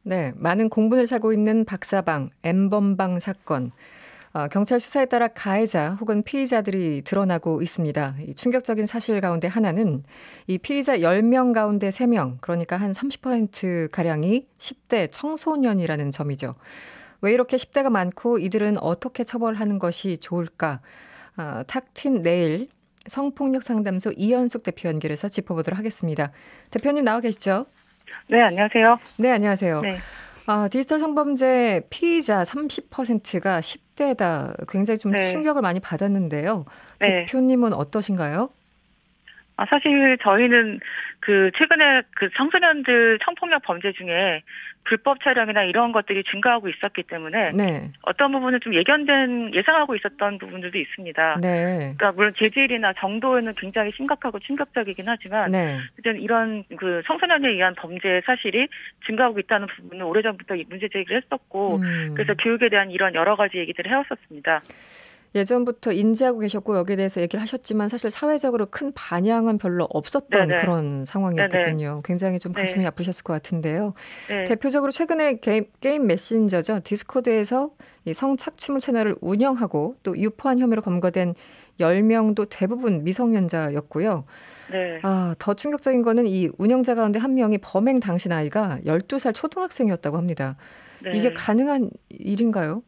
네, 많은 공분을 사고 있는 박사방, N번방 사건. 경찰 수사에 따라 가해자 혹은 피의자들이 드러나고 있습니다. 이 충격적인 사실 가운데 하나는 이 피의자 10명 가운데 3명, 그러니까 한 30%가량이 10대 청소년이라는 점이죠. 왜 이렇게 10대가 많고 이들은 어떻게 처벌하는 것이 좋을까? 탁틴 내일 성폭력 상담소 이현숙 대표 연결해서 짚어보도록 하겠습니다. 대표님 나와 계시죠? 네, 안녕하세요. 네, 안녕하세요. 네, 디지털 성범죄 피의자 30%가 10대다. 굉장히 좀 네, 충격을 많이 받았는데요. 네. 대표님은 어떠신가요? 사실 저희는 최근에 청소년들 성폭력 범죄 중에 불법 촬영이나 이런 것들이 증가하고 있었기 때문에 네, 어떤 부분은 좀 예상하고 있었던 부분들도 있습니다. 네, 그러니까 물론 재질이나 정도에는 굉장히 심각하고 충격적이긴 하지만 네. 어쨌든 이런 청소년에 의한 범죄 사실이 증가하고 있다는 부분은 오래전부터 문제 제기를 했었고 그래서 음. 교육에 대한 이런 여러 가지 얘기들을 해왔었습니다. 예전부터 인지하고 계셨고 여기에 대해서 얘기를 하셨지만 사실 사회적으로 큰 반향은 별로 없었던 네네. 그런 네네. 상황이었겠군요. 굉장히 좀 가슴이 네. 아프셨을 것 같은데요. 네. 대표적으로 최근에 게임 메신저죠. 디스코드에서 이 성착취물 채널을 운영하고 또 유포한 혐의로 검거된 10명도 대부분 미성년자였고요. 네. 더 충격적인 거는 이 운영자 가운데 한 명이 범행 당시 나이가 12살 초등학생이었다고 합니다. 이게 네. 가능한 일인가요?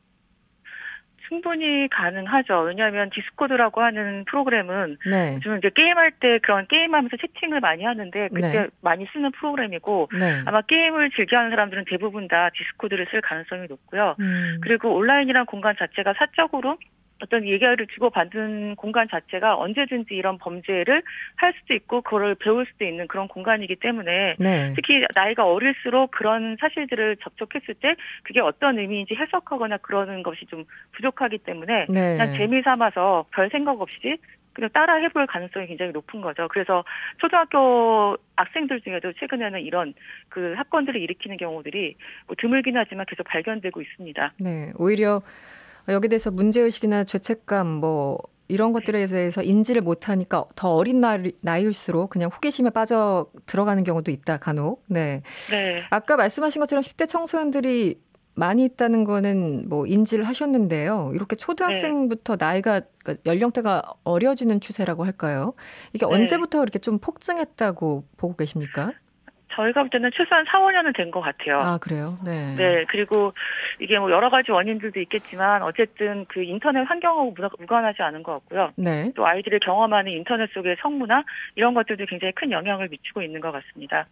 충분히 가능하죠. 왜냐하면 디스코드라고 하는 프로그램은 네, 요즘 이제 게임할 때 그런 게임하면서 채팅을 많이 하는데 네, 그때 많이 쓰는 프로그램이고 네. 아마 게임을 즐겨하는 사람들은 대부분 다 디스코드를 쓸 가능성이 높고요. 음. 그리고 온라인이란 공간 자체가 사적으로 어떤 얘기를 주고받은 공간 자체가 언제든지 이런 범죄를 할 수도 있고 그거를 배울 수도 있는 그런 공간이기 때문에 네. 특히 나이가 어릴수록 그런 사실들을 접촉했을 때 그게 어떤 의미인지 해석하거나 그러는 것이 좀 부족하기 때문에 그냥 네. 재미 삼아서 별 생각 없이 그냥 따라 해볼 가능성이 굉장히 높은 거죠. 그래서 초등학교 학생들 중에도 최근에는 이런 사건들을 일으키는 경우들이 뭐 드물긴 하지만 계속 발견되고 있습니다. 네. 오히려 여기에 대해서 문제의식이나 죄책감 뭐 이런 것들에 대해서 인지를 못하니까 더 어린 나이일수록 그냥 호기심에 빠져 들어가는 경우도 있다, 간혹. 네. 네, 아까 말씀하신 것처럼 10대 청소년들이 많이 있다는 거는 뭐 인지를 하셨는데요. 이렇게 네, 초등학생부터 나이가 그러니까 연령대가 어려지는 추세라고 할까요? 이게 네. 언제부터 이렇게 좀 폭증했다고 보고 계십니까? 저희가 볼 때는 최소한 4, 5년은 된 것 같아요. 아, 그래요? 네. 네, 그리고 이게 뭐 여러 가지 원인들도 있겠지만 어쨌든 인터넷 환경하고 무관하지 않은 것 같고요. 네. 또 아이들이 경험하는 인터넷 속의 성문화 이런 것들도 굉장히 큰 영향을 미치고 있는 것 같습니다.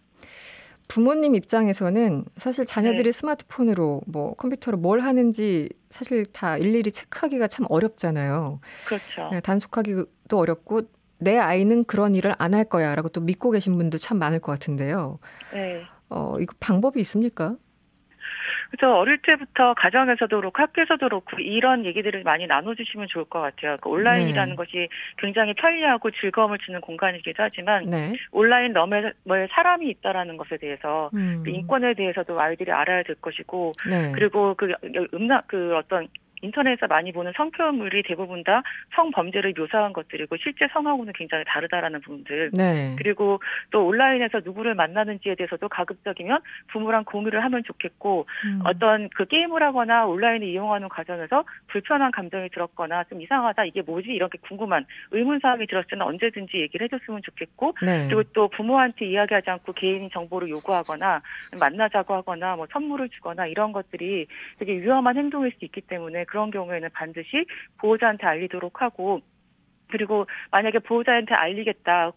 부모님 입장에서는 사실 네, 자녀들이 스마트폰으로 뭐 컴퓨터로 뭘 하는지 사실 다 일일이 체크하기가 참 어렵잖아요. 그렇죠. 네, 단속하기도 어렵고 내 아이는 그런 일을 안 할 거야라고 또 믿고 계신 분도 참 많을 것 같은데요. 네. 이거 방법이 있습니까? 그래서 어릴 때부터 가정에서도 그렇고 학교에서도 그렇고 이런 얘기들을 많이 나눠주시면 좋을 것 같아요. 온라인이라는 네, 것이 굉장히 편리하고 즐거움을 주는 공간이기도 하지만 네, 온라인 너머에 사람이 있다라는 것에 대해서 음, 인권에 대해서도 아이들이 알아야 될 것이고 네, 그리고 어떤 인터넷에서 많이 보는 성표물이 대부분 다 성범죄를 묘사한 것들이고 실제 성하고는 굉장히 다르다라는 부분들. 네, 그리고 또 온라인에서 누구를 만나는지에 대해서도 가급적이면 부모랑 공유를 하면 좋겠고 음, 어떤 게임을 하거나 온라인을 이용하는 과정에서 불편한 감정이 들었거나 좀 이상하다 이게 뭐지 이렇게 궁금한 의문사항이 들었을 때는 언제든지 얘기를 해줬으면 좋겠고 그리고 네. 또 부모한테 이야기하지 않고 개인 정보를 요구하거나 만나자고 하거나 뭐 선물을 주거나 이런 것들이 되게 위험한 행동일 수 있기 때문에 그런 경우에는 반드시 보호자한테 알리도록 하고 그리고 만약에 보호자한테 알리겠다,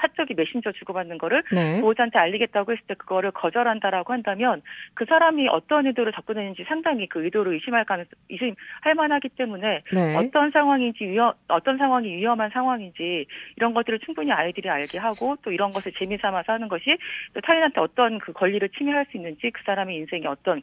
사적인 메신저 주고받는 거를 네, 보호자한테 알리겠다고 했을 때 그거를 거절한다라고 한다면 그 사람이 어떤 의도로 접근했는지 상당히 그 의도를 의심할 만하기 때문에 네. 어떤 상황이 위험한 상황인지 이런 것들을 충분히 아이들이 알게 하고 또 이런 것을 재미삼아서 하는 것이 또 타인한테 어떤 권리를 침해할 수 있는지 그 사람의 인생에 어떤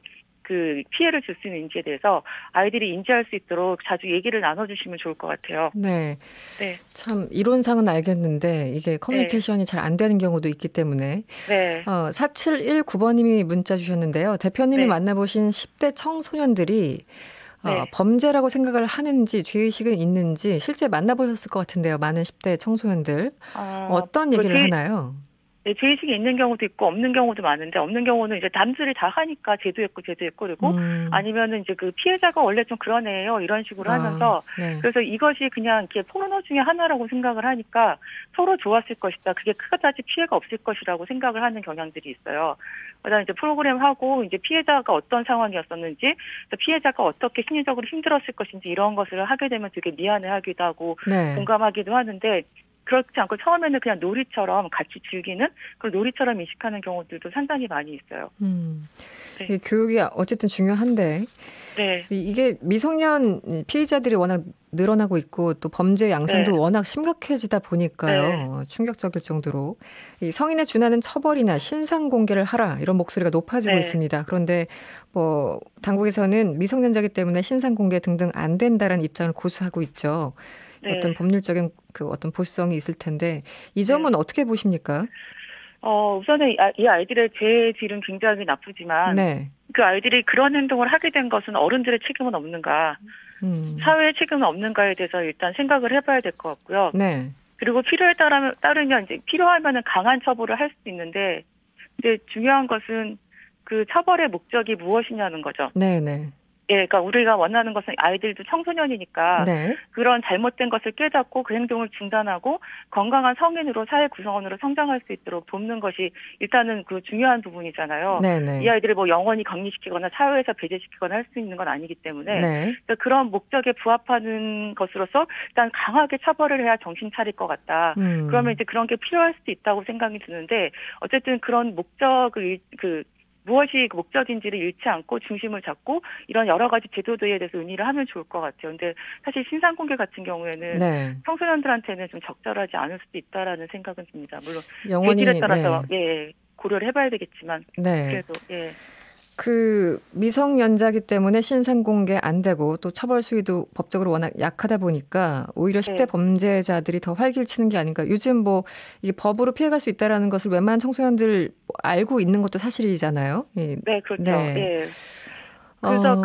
피해를 줄 수 있는지에 대해서 아이들이 인지할 수 있도록 자주 얘기를 나눠주시면 좋을 것 같아요. 네. 네, 참 이론상은 알겠는데 이게 네, 커뮤니케이션이 잘 안 되는 경우도 있기 때문에 네, 4719번님이 문자 주셨는데요. 대표님이 네, 만나보신 10대 청소년들이 네. 범죄라고 생각을 하는지 죄의식은 있는지 실제 만나보셨을 것 같은데요. 많은 10대 청소년들. 어떤 그 얘기를 하나요? 네, 죄의식이 있는 경우도 있고 없는 경우도 많은데 없는 경우는 이제 남들이 다 하니까 제도했고 그리고 아니면은 이제 그 피해자가 원래 좀 그런 애예요 이런 식으로 하면서 네. 그래서 이것이 그냥 이렇게 포르노 중에 하나라고 생각을 하니까 서로 좋았을 것이다. 그게 그다지 피해가 없을 것이라고 생각을 하는 경향들이 있어요. 그다음에 이제 프로그램 하고 이제 피해자가 어떤 상황이었었는지 피해자가 어떻게 심리적으로 힘들었을 것인지 이런 것을 하게 되면 되게 미안해하기도 하고 네. 공감하기도 하는데. 그렇지 않고 처음에는 그냥 놀이처럼 같이 즐기는 그런 놀이처럼 인식하는 경우들도 상당히 많이 있어요. 네. 이 교육이 어쨌든 중요한데 네. 이게 미성년 피해자들이 워낙 늘어나고 있고 또 범죄 양상도 네. 워낙 심각해지다 보니까요. 네. 충격적일 정도로 이 성인에 준하는 처벌이나 신상 공개를 하라 이런 목소리가 높아지고 네. 있습니다. 그런데 뭐 당국에서는 미성년자이기 때문에 신상 공개 등등 안 된다는 입장을 고수하고 있죠. 네. 어떤 법률적인 그 어떤 보수성이 있을 텐데 이 점은 네. 어떻게 보십니까? 우선은 이 아이들의 죄의 질은 굉장히 나쁘지만 네. 그 아이들이 그런 행동을 하게 된 것은 어른들의 책임은 없는가, 사회의 책임은 없는가에 대해서 일단 생각을 해봐야 될 것 같고요. 네. 그리고 필요에 따르면 이제 필요하면은 강한 처벌을 할 수도 있는데, 이제 중요한 것은 그 처벌의 목적이 무엇이냐는 거죠. 네네. 예, 그러니까 우리가 원하는 것은 아이들도 청소년이니까 네. 그런 잘못된 것을 깨닫고 그 행동을 중단하고 건강한 성인으로 사회 구성원으로 성장할 수 있도록 돕는 것이 일단은 그 중요한 부분이잖아요. 네네. 이 아이들을 뭐 영원히 격리시키거나 사회에서 배제시키거나 할 수 있는 건 아니기 때문에 네. 그런 목적에 부합하는 것으로서 일단 강하게 처벌을 해야 정신 차릴 것 같다. 그러면 이제 그런 게 필요할 수도 있다고 생각이 드는데 어쨌든 그런 목적을 무엇이 목적인지를 잃지 않고 중심을 잡고 이런 여러 가지 제도들에 대해서 논의를 하면 좋을 것 같아요. 근데 사실 신상 공개 같은 경우에는 네. 청소년들한테는 좀 적절하지 않을 수도 있다라는 생각은 듭니다. 물론 영원히 죄질에 따라서 네. 고려를 해봐야 되겠지만 네. 그래도 그 미성년자기 때문에 신상 공개 안 되고 또 처벌 수위도 법적으로 워낙 약하다 보니까 오히려 10대 범죄자들이 더 활기를 치는 게 아닌가. 요즘 뭐 이게 법으로 피해갈 수 있다라는 것을 웬만한 청소년들 알고 있는 것도 사실이잖아요. 네, 그렇죠. 네. 예. 그래서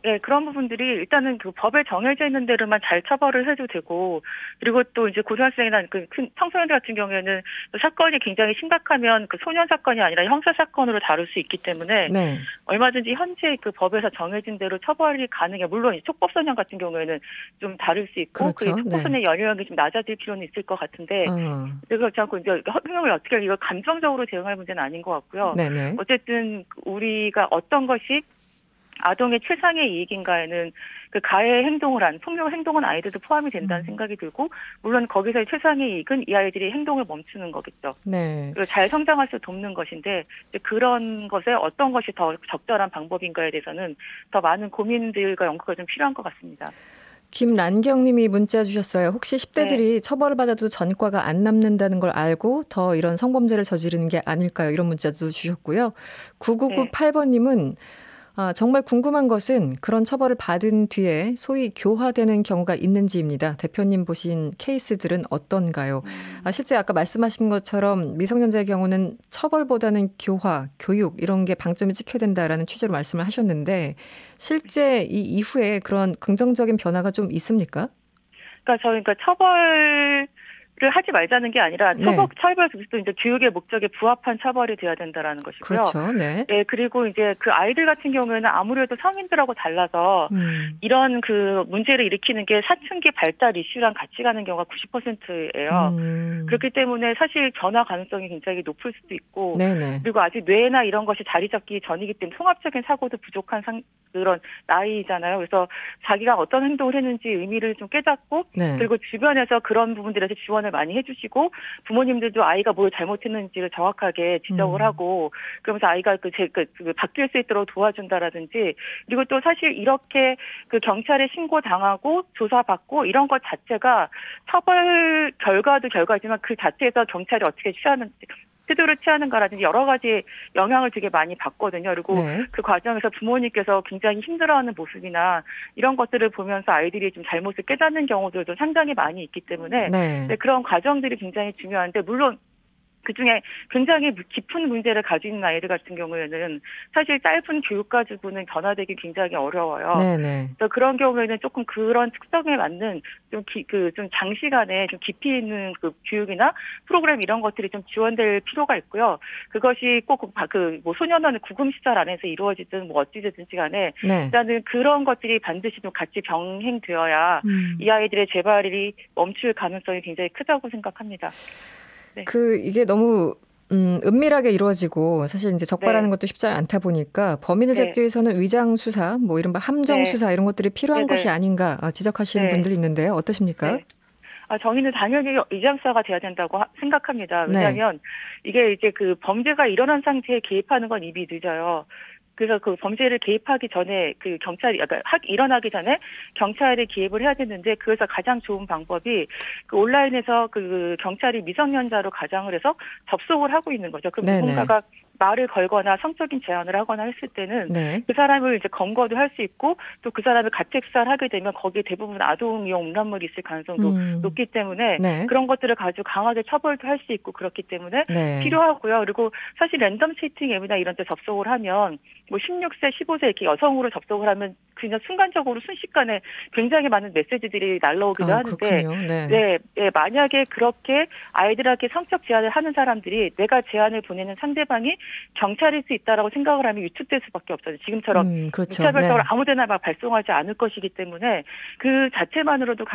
네. 그런 부분들이 일단은 그 법에 정해져 있는 대로만 잘 처벌을 해도 되고, 그리고 또 이제 고등학생이나 그 청소년들 같은 경우에는 사건이 굉장히 심각하면 그 소년 사건이 아니라 형사 사건으로 다룰 수 있기 때문에 네. 얼마든지 현재 그 법에서 정해진 대로 처벌이 가능해. 물론 촉법소년 같은 경우에는 좀 다를 수 있고, 그렇죠. 그 촉법소년의 연령이 좀 낮아질 필요는 있을 것 같은데, 그렇지 않고 이제 형을 어떻게 이걸 감정적으로 대응할 문제는 아닌 것 같고요. 네네. 어쨌든 우리가 어떤 것이 아동의 최상의 이익인가에는 그 가해 행동을 한 폭력 행동은 아이들도 포함이 된다는 생각이 들고 물론 거기서의 최상의 이익은 이 아이들이 행동을 멈추는 거겠죠. 네. 그리고 잘 성장할 수 돕는 것인데 그런 것에 어떤 것이 더 적절한 방법인가에 대해서는 더 많은 고민들과 연구가 좀 필요한 것 같습니다. 김란경 님이 문자 주셨어요. 혹시 10대들이 처벌을 받아도 전과가 안 남는다는 걸 알고 더 이런 성범죄를 저지르는 게 아닐까요? 이런 문자도 주셨고요. 9998번 님은 정말 궁금한 것은 그런 처벌을 받은 뒤에 소위 교화되는 경우가 있는지입니다. 대표님 보신 케이스들은 어떤가요? 실제 아까 말씀하신 것처럼 미성년자의 경우는 처벌보다는 교화, 교육 이런 게 방점이 찍혀야 된다라는 취지로 말씀을 하셨는데 실제 이 이후에 그런 긍정적인 변화가 좀 있습니까? 그러니까 처벌 를 하지 말자는 게 아니라 처벌도 이제 교육의 목적에 부합한 처벌이 돼야 된다라는 것이고요. 그렇죠. 네. 네, 그리고 이제 그 아이들 같은 경우에는 아무래도 성인들하고 달라서 이런 그 문제를 일으키는 게 사춘기 발달 이슈랑 같이 가는 경우가 90%예요. 그렇기 때문에 사실 전화 가능성이 굉장히 높을 수도 있고, 네네. 그리고 아직 뇌나 이런 것이 자리 잡기 전이기 때문에 통합적인 사고도 부족한 그런 나이잖아요. 그래서 자기가 어떤 행동을 했는지 의미를 좀 깨닫고, 그리고 주변에서 그런 부분들에서 지원을 많이 해주시고 부모님들도 아이가 뭘 잘못했는지를 정확하게 지적을 하고 그러면서 아이가 바뀔 수 있도록 도와준다라든지 그리고 또 사실 이렇게 그 경찰에 신고 당하고 조사받고 이런 것 자체가 처벌 결과도 결과지만 그 자체에서 경찰이 어떻게 태도를 취하는가라든지 여러 가지 영향을 되게 많이 받거든요. 그리고 그 과정에서 부모님께서 굉장히 힘들어하는 모습이나 이런 것들을 보면서 아이들이 좀 잘못을 깨닫는 경우들도 상당히 많이 있기 때문에 그런 과정들이 굉장히 중요한데 물론 그중에 굉장히 깊은 문제를 가지고 있는 아이들 같은 경우에는 사실 짧은 교육 가지고는 변화되기 굉장히 어려워요. 네네. 그래서 그런 경우에는 조금 그런 특성에 맞는 좀 장시간에 좀 깊이 있는 그 교육이나 프로그램 이런 것들이 좀 지원될 필요가 있고요. 그것이 꼭 뭐 소년원 구금 시설 안에서 이루어지든 뭐 어찌되든지 간에 네. 일단은 그런 것들이 반드시 좀 같이 병행되어야 이 아이들의 재발이 멈출 가능성이 굉장히 크다고 생각합니다. 네. 이게 너무 은밀하게 이루어지고 사실 이제 적발하는 네. 것도 쉽지 않다 보니까 범인을 네. 잡기 위해서는 위장 수사, 뭐 이른바 함정 네. 수사 이런 것들이 필요한 네네. 것이 아닌가 지적하시는 네. 분들이 있는데요. 어떠십니까? 네. 저희는 당연히 위장 수사가 돼야 된다고 생각합니다. 왜냐하면 이게 이제 그 범죄가 일어난 상태에 개입하는 건 이미 늦어요. 그래서 그 범죄를 개입하기 전에 그 경찰이 일어나기 전에 경찰이 개입을 해야 되는데 그래서 가장 좋은 방법이 그 온라인에서 그 경찰이 미성년자로 가장을 해서 접속을 하고 있는 거죠. 그럼 누군가가 말을 걸거나 성적인 제안을 하거나 했을 때는 그 사람을 이제 검거도 할 수 있고 또 그 사람을 가택 수사를 하게 되면 거기에 대부분 아동용 음란물이 있을 가능성도 높기 때문에 그런 것들을 가지고 강하게 처벌도 할 수 있고 그렇기 때문에 필요하고요. 그리고 사실 랜덤 채팅 앱이나 이런 데 접속을 하면 뭐 16세, 15세 이렇게 여성으로 접속을 하면 그냥 순간적으로 순식간에 굉장히 많은 메시지들이 날라오기도 하는데 만약에 그렇게 아이들에게 성적 제안을 하는 사람들이 내가 제안을 보내는 상대방이 경찰일 수 있다라고 생각을 하면 유축될 수밖에 없어요. 지금처럼 무차별적으로 아무데나 막 발송하지 않을 것이기 때문에 그 자체만으로도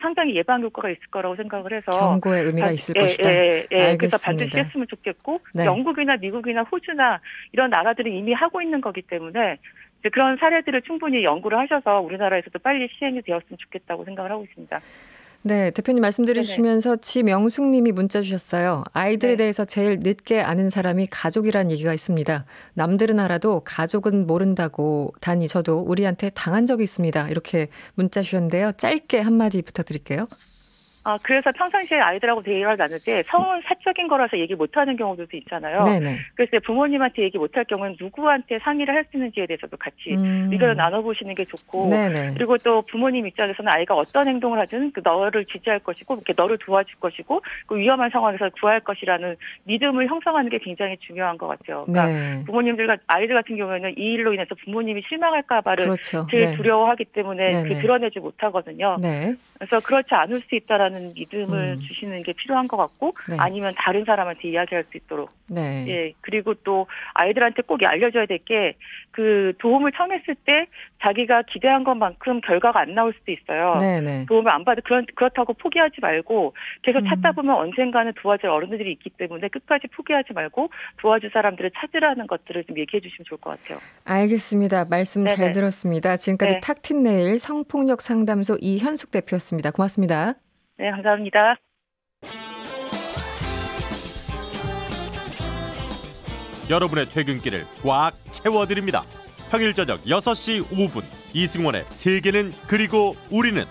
상당히 예방 효과가 있을 거라고 생각을 해서 경고의 의미가 있을 것이다. 알겠습니다. 그래서 반드시 했으면 좋겠고 영국이나 미국이나 호주나 이런 나라들은 이미 하고 있는 거기 때문에 이제 그런 사례들을 충분히 연구를 하셔서 우리나라에서도 빨리 시행이 되었으면 좋겠다고 생각을 하고 있습니다. 네, 대표님 말씀 들으시면서 지명숙 님이 문자 주셨어요. 아이들에 대해서 제일 늦게 아는 사람이 가족이란 얘기가 있습니다. 남들은 알아도 가족은 모른다고 다니 저도 우리한테 당한 적이 있습니다. 이렇게 문자 주셨는데요. 짧게 한마디 부탁드릴게요. 그래서 평상시에 아이들하고 대화를 나눌 때 성은 사적인 거라서 얘기 못하는 경우들도 있잖아요. 그래서 부모님한테 얘기 못할 경우는 누구한테 상의를 할 수 있는지에 대해서도 같이 의견을 나눠보시는 게 좋고 그리고 또 부모님 입장에서는 아이가 어떤 행동을 하든 너를 지지할 것이고 이렇게 너를 도와줄 것이고 그 위험한 상황에서 구할 것이라는 믿음을 형성하는 게 굉장히 중요한 것 같아요. 그러니까 부모님들과 아이들 같은 경우에는 이 일로 인해서 부모님이 실망할까 봐를 제일 두려워하기 때문에 드러내지 못하거든요. 그래서 그렇지 않을 수 있다라는 믿음을 주시는 게 필요한 것 같고 아니면 다른 사람한테 이야기할 수 있도록 그리고 또 아이들한테 꼭 알려줘야 될 게 그 도움을 청했을 때 자기가 기대한 것만큼 결과가 안 나올 수도 있어요. 도움을 안 받아 그렇다고 포기하지 말고 계속 찾다 보면 언젠가는 도와줄 어른들이 있기 때문에 끝까지 포기하지 말고 도와줄 사람들을 찾으라는 것들을 좀 얘기해 주시면 좋을 것 같아요. 알겠습니다. 말씀 잘 들었습니다. 지금까지 탁틴네일 성폭력 상담소 이현숙 대표였습니다. 고맙습니다. 네, 감사합니다. 여러분의 퇴근길을 꽉 채워드립니다. 평일 저녁 6시 5분 이승원의 세계는 그리고 우리는